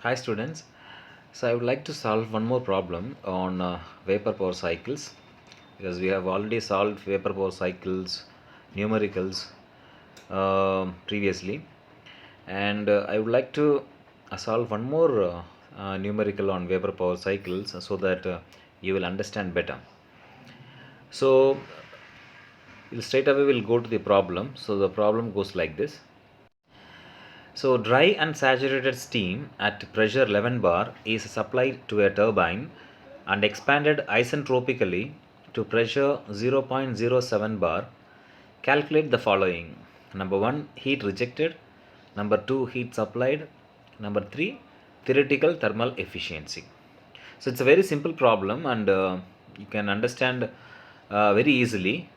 Hi students. So I would like to solve one more problem on vapor power cycles because we have already solved vapor power cycles numericals previously, and I would like to solve one more numerical on vapor power cycles so that you will understand better. So straight away we'll go to the problem. So the problem goes like this. So dry and saturated steam at pressure 11 bar is supplied to a turbine and expanded isentropically to pressure 0.07 bar. Calculate the following. Number 1, heat rejected. Number 2, heat supplied. Number 3, theoretical thermal efficiency. So it's a very simple problem, and you can understand very easily.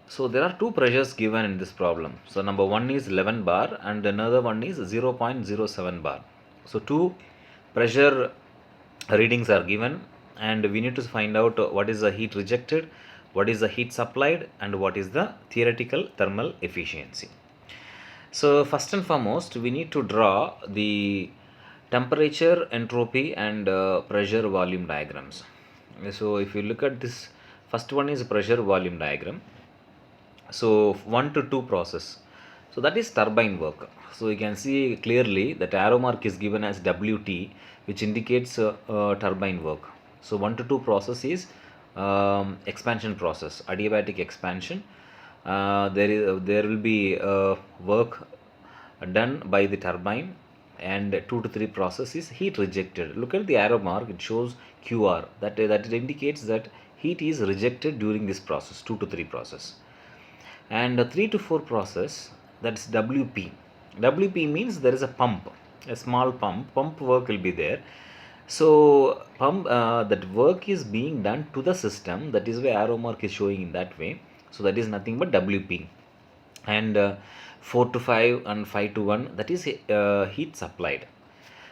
So there are two pressures given in this problem. So number one is 11 bar and another one is 0.07 bar. So two pressure readings are given, and we need to find out what is the heat rejected, what is the heat supplied, and what is the theoretical thermal efficiency. So first and foremost, we need to draw the temperature, entropy, and pressure volume diagrams. So if you look at this, first one is pressure volume diagram. So 1 to 2 process. So that is turbine work. So you can see clearly that arrow mark is given as WT, which indicates turbine work. So 1 to 2 process is expansion process, adiabatic expansion. There will be work done by the turbine, and 2 to 3 process is heat rejected. Look at the arrow mark, it shows QR, that it indicates that heat is rejected during this process, 2 to 3 process. And 3 to 4 process, that's WP. WP means there is a pump, a small pump work will be there. So pump that work is being done to the system, that is why arrow mark is showing in that way. So that is nothing but WP. And 4 to 5 and 5 to 1, that is heat supplied.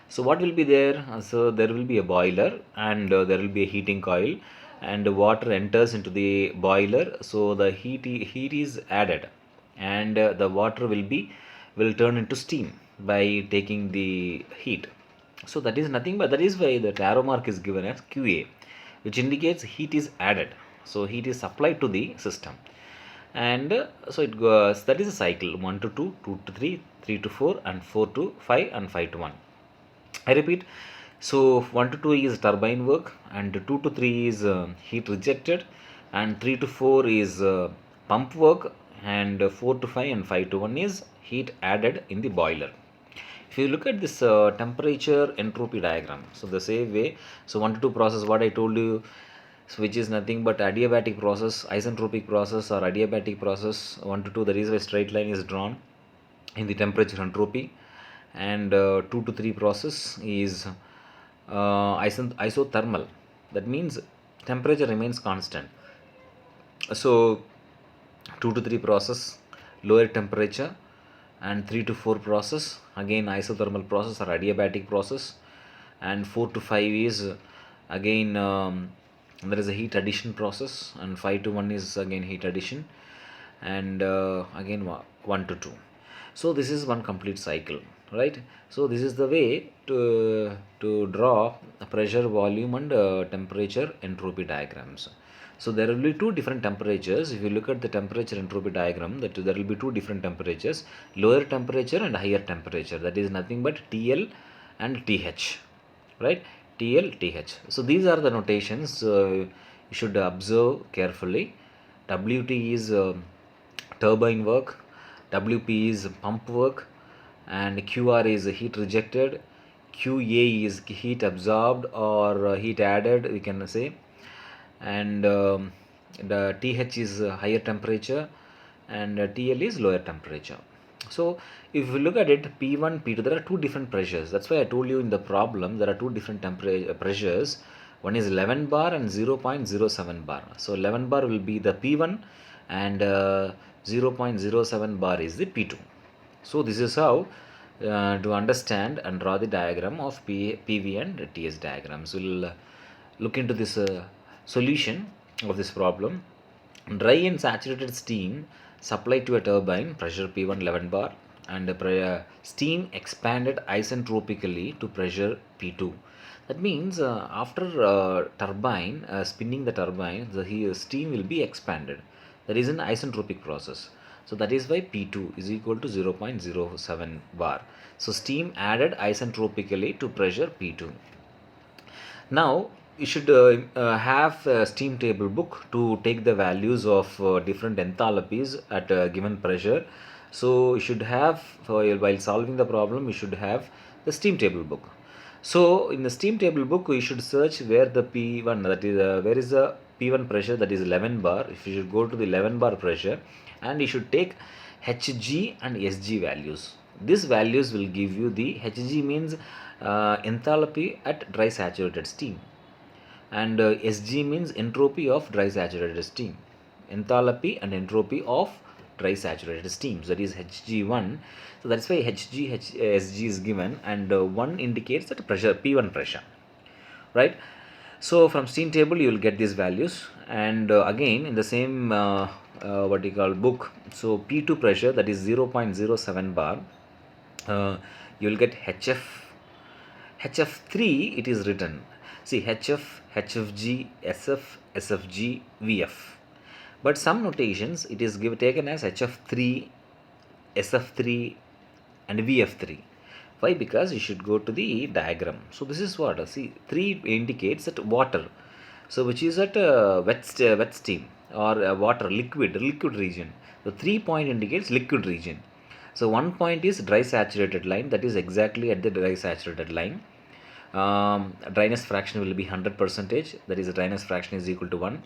So what will be there? So there will be a boiler, and there will be a heating coil, and water enters into the boiler. So the heat is added, and the water will turn into steam by taking the heat. So that is nothing but that is why the arrow mark is given as QA, which indicates heat is added. So heat is supplied to the system, and so it goes. That is a cycle: 1 to 2, 2 to 3, 3 to 4, and 4 to 5, and 5 to 1. I repeat, so 1 to 2 is turbine work, and 2 to 3 is heat rejected, and 3 to 4 is pump work, and 4 to 5 and 5 to 1 is heat added in the boiler. If you look at this temperature entropy diagram, so the same way, so 1 to 2 process, what I told you, so which is nothing but adiabatic process, isentropic process, or adiabatic process. 1 to 2, the reason why straight line is drawn in the temperature entropy, and 2 to 3 process is isothermal. That means temperature remains constant. So 2 to 3 process, lower temperature, and 3 to 4 process, again isothermal process or adiabatic process, and 4 to 5 is again there is a heat addition process, and 5 to 1 is again heat addition, and again 1 to 2. So this is one complete cycle, right? So this is the way to draw pressure, volume, and temperature entropy diagrams. So there will be two different temperatures. If you look at the temperature entropy diagram, that there will be two different temperatures: lower temperature and higher temperature. That is nothing but TL and TH, right? TL, TH. So these are the notations you should observe carefully. WT is turbine work, WP is pump work, and QR is heat rejected, QA is heat absorbed or heat added, we can say, and the TH is higher temperature, and TL is lower temperature. So if you look at it, P1, P2, there are two different pressures. That's why I told you in the problem there are two different pressures. One is 11 bar and 0.07 bar. So 11 bar will be the P1, and 0.07 bar is the P2. So this is how to understand and draw the diagram of PV and TS diagrams. We'll look into this solution of this problem. Dry and saturated steam supplied to a turbine, pressure P1 11 bar, and steam expanded isentropically to pressure P2. That means after turbine spinning the turbine, steam will be expanded. That is an isentropic process. So that is why P2 is equal to 0.07 bar. So steam added isentropically to pressure P2. Now you should have a steam table book to take the values of different enthalpies at a given pressure. So you should have, while solving the problem, you should have the steam table book. So in the steam table book, you should search where the P1, that is where is the P1 pressure, that is 11 bar. If you should go to the 11 bar pressure, and you should take Hg and Sg values. These values will give you the Hg means enthalpy at dry saturated steam, and Sg means entropy of dry saturated steam. Enthalpy and entropy of dry saturated steams, that is Hg1. So that's why Sg is given, and 1 indicates that pressure, P1 pressure, right? So from steam table you will get these values, and again in the same what you call book, so P2 pressure, that is 0.07 bar, you will get HF3, it is written. See, HF, HFG, SF, SFG, VF. But some notations it is taken as HF3, SF3 and VF3. Why? Because you should go to the diagram. So this is what, see, 3 indicates that water. So which is at wet steam or water, liquid region. The 3 point indicates liquid region. So 1 point is dry saturated line, that is exactly at the dry saturated line. Dryness fraction will be 100%, that is the dryness fraction is equal to 1.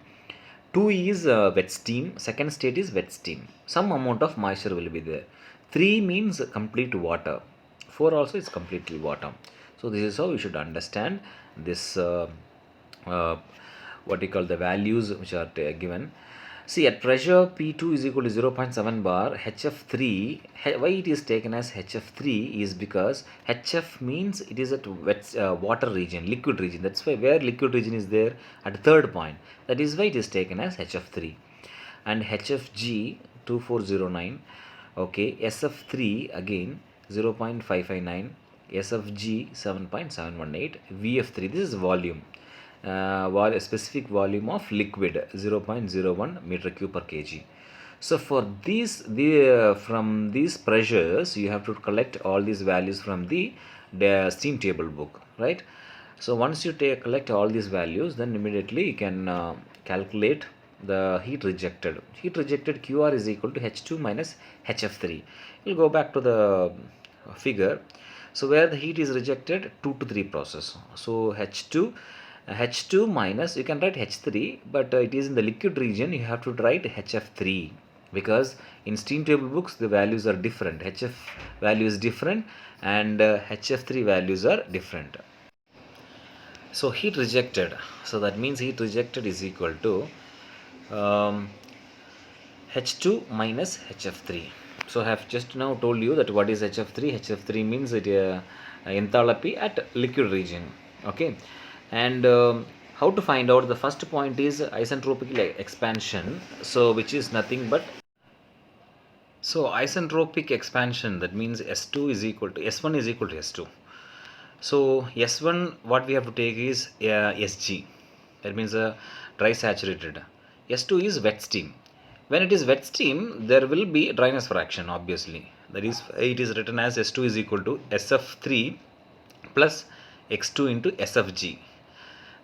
2 is wet steam, second state is wet steam. Some amount of moisture will be there. 3 means complete water. 4 also is completely water. So this is how you should understand this what you call the values which are given. See, at pressure P2 is equal to 0.7 bar, HF3, why it is taken as HF3 is because HF means it is at wet water region, liquid region. That's why where liquid region is there at third point. That is why it is taken as HF3. And HFG 2409, okay, SF3 again 0.559, SFG 7.718, VF3, this is volume. Specific volume of liquid 0.01 meter cube per kg. So for these from these pressures you have to collect all these values from the steam table book, right? So once you collect all these values, then immediately you can calculate the heat rejected. Heat rejected QR is equal to H2 minus HF3. We'll go back to the figure. So where the heat is rejected, 2 to 3 process. So H2 minus, you can write H3, but it is in the liquid region, you have to write HF3, because in steam table books the values are different. HF value is different and HF3 values are different. So heat rejected, so that means heat rejected is equal to H2 minus HF3. So I have just now told you that what is HF3. HF3 means it enthalpy at liquid region, okay. And how to find out? The first point is isentropic expansion, so which is nothing but, so isentropic expansion, that means S2 is equal to S1 is equal to S2. So S1 what we have to take is Sg, that means dry saturated. S2 is wet steam. When it is wet steam, there will be dryness fraction, obviously. That is, it is written as S2 is equal to SF3 plus X2 into SFG.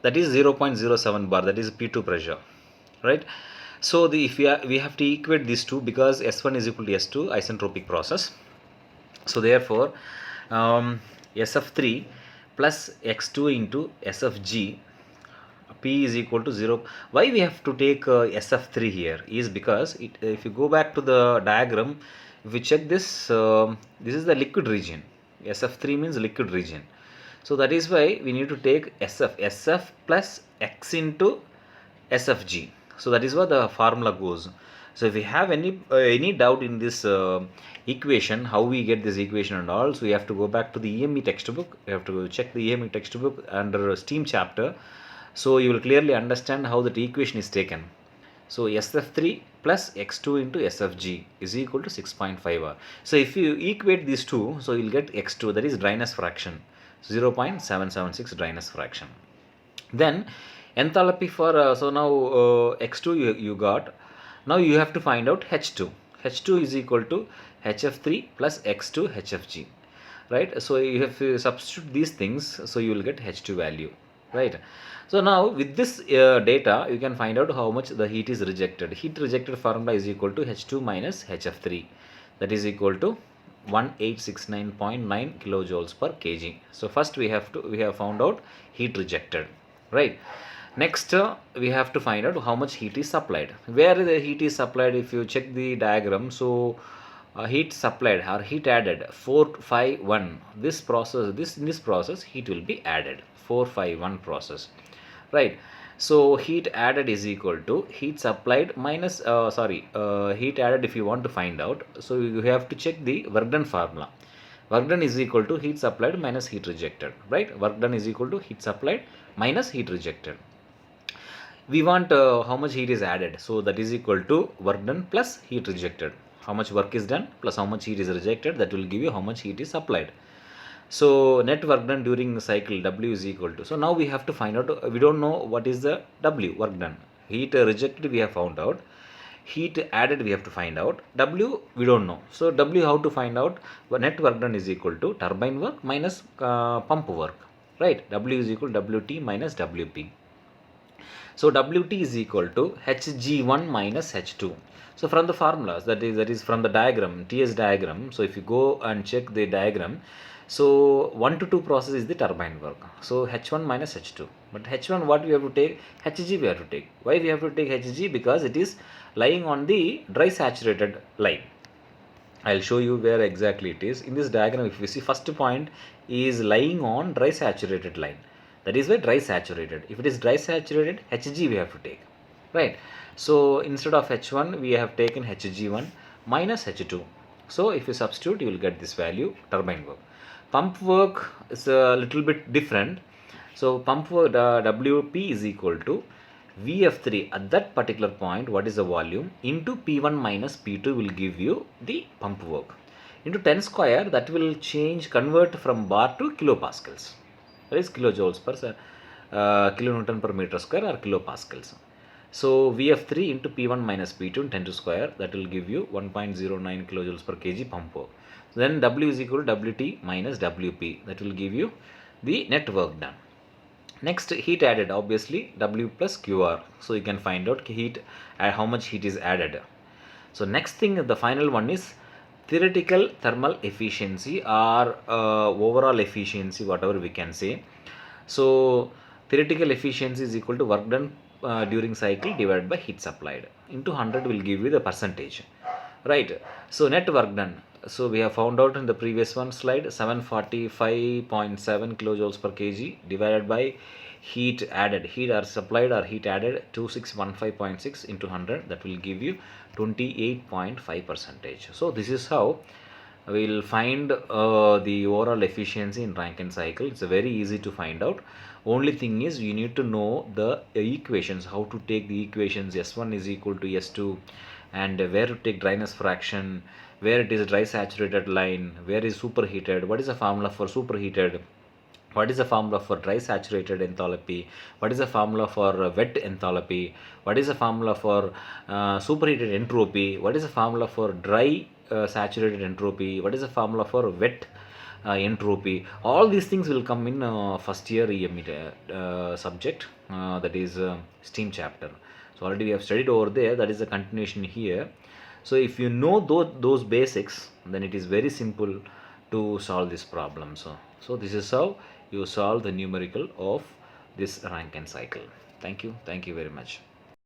That is 0.07 bar, that is P2 pressure, right? So if we have to equate these two, because S1 is equal to S2, isentropic process. So therefore SF3 plus X2 into SFG, P is equal to 0. Why we have to take SF3 here is because if you go back to the diagram, if we check this, this is the liquid region. SF3 means liquid region. So that is why we need to take SF plus X into SFG. So that is what the formula goes. So if we have any doubt in this equation, how we get this equation and all, so we have to go back to the EME textbook. We have to check the EME textbook under steam chapter. So you will clearly understand how that equation is taken. So SF3 plus X2 into SFG is equal to 6.5R. So if you equate these two, so you'll get X2, that is dryness fraction, 0.776 dryness fraction. Then enthalpy for, so now X2 you got, now you have to find out H2. H2 is equal to HF3 plus X2 HFG, right? So you have to substitute these things, so you will get H2 value, right? So now with this data, you can find out how much the heat is rejected. Heat rejected formula is equal to H2 minus HF3, that is equal to 1869.9 kilojoules per kg. So first we have found out heat rejected, right? Next we have to find out how much heat is supplied. Where the heat is supplied, if you check the diagram, so heat supplied or heat added 451, this process, in this process heat will be added, 451 process, right? So heat added is equal to heat supplied minus heat added. If you want to find out, so you have to check the work done formula. Work done is equal to heat supplied minus heat rejected, right? Work done is equal to heat supplied minus heat rejected. We want how much heat is added, so that is equal to work done plus heat rejected. How much work is done plus how much heat is rejected, that will give you how much heat is supplied. So net work done during the cycle, W is equal to, so now we have to find out, we don't know what is the W, work done. Heat rejected we have found out, heat added we have to find out, W we don't know. So W how to find out? Well, net work done is equal to turbine work minus pump work, right? W is equal to WT minus WP. So WT is equal to Hg1 minus H2. So from the formulas, that is from the diagram, TS diagram. So if you go and check the diagram, so 1 to 2 process is the turbine work. So H1 minus H2. But H1 what we have to take? Hg we have to take. Why we have to take Hg? Because it is lying on the dry saturated line. I'll show you where exactly it is. In this diagram, if you see, first point is lying on dry saturated line. That is why dry saturated. If it is dry saturated, Hg we have to take, right? So instead of H1, we have taken Hg1 minus H2. So if you substitute, you will get this value, turbine work. Pump work is a little bit different. So pump work, WP is equal to VF3 at that particular point, what is the volume, into P1 minus P2 will give you the pump work, into 10 square, that will convert from bar to kilopascals, that is kilojoules per kilonewton per meter square or kilopascals. So VF3 into P1 minus P2 in 10 to square, that will give you 1.09 kilojoules per kg pump work. Then W is equal to WT minus WP, that will give you the net work done. Next, heat added, obviously W plus QR. So you can find out heat, how much heat is added. So next thing, the final one is theoretical thermal efficiency or overall efficiency, whatever we can say. So theoretical efficiency is equal to work done during cycle divided by heat supplied into 100 will give you the percentage, right? So net work done, so we have found out in the previous one slide, 745.7 kilojoules per kg divided by heat added, heat are supplied or heat added 2615.6 into 100, that will give you 28.5 percentage. So this is how we will find the overall efficiency in Rankine cycle. It's very easy to find out. Only thing is you need to know the equations, how to take the equations, S1 is equal to S2, and where to take dryness fraction, where it is dry saturated line, where is superheated, what is the formula for superheated, what is the formula for dry saturated enthalpy, what is the formula for wet enthalpy, what is the formula for superheated entropy, what is the formula for dry saturated entropy, what is the formula for wet entropy. All these things will come in first year EME subject, that is steam chapter. So already we have studied over there, that is the continuation here. So if you know those basics, then it is very simple to solve this problem. So this is how you solve the numerical of this Rankine cycle. Thank you very much.